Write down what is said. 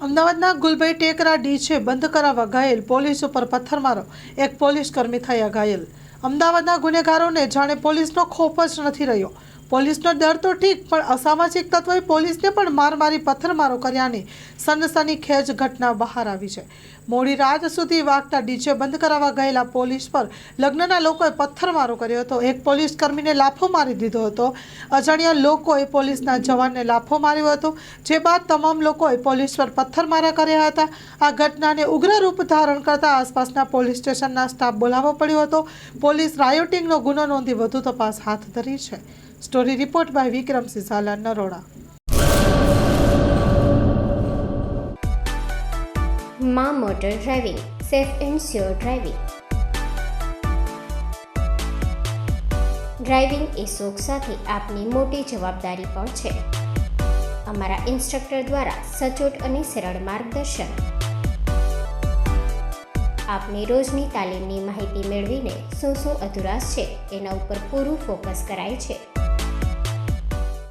અમદાવાદના ગુલભાઈ ટેકરા ડીજે બંધ કરાવવા ઘાયલ, પોલીસ ઉપર પથ્થરમારો, એક પોલીસ કર્મી થયા ઘાયલ। અમદાવાદના ગુનેગારોને જાણે પોલીસનો ખોફ જ નથી રહ્યો। પોલીસનો ડર તો ઠીક, પણ અસામાજિક તત્વોએ પોલીસને પણ માર મારી પથ્થરમારો કર્યાની સનસનીખેજ ઘટના બહાર આવી છે। મોડી રાત સુધી વાગતા ડીજે બંધ કરાવવા ગયેલા પોલીસ પર લગ્નના લોકોએ પથ્થરમારો કર્યો હતો। એક પોલીસ કર્મીને લાફો મારી દીધો હતો। અજાણ્યા લોકોએ પોલીસના જવાનને લાફો માર્યો હતો, જે બાદ તમામ લોકોએ પોલીસ પર પથ્થરમારા કર્યા હતા। આ ઘટનાને ઉગ્ર રૂપ ધારણ કરતા આસપાસના પોલીસ સ્ટેશનના સ્ટાફ બોલાવવો પડ્યો હતો। પોલીસ રાયોટિંગનો ગુનો નોંધી વધુ તપાસ હાથ ધરી છે। Story report by Vikramsinh Zala, Naroda. માં motor driving, safe and sure driving. Driving એ શોખ સાથે આપની મોટી જવાબદારી પણ છે। અમારા ઇન્સ્ટ્રક્ટર દ્વારા સચોટ અને સરળ માર્ગદર્શન। આપની રોજની તાલીમની માહિતી મેળવીને શું અધુરાશ છે એના ઉપર પૂરું ફોકસ કરાય છે।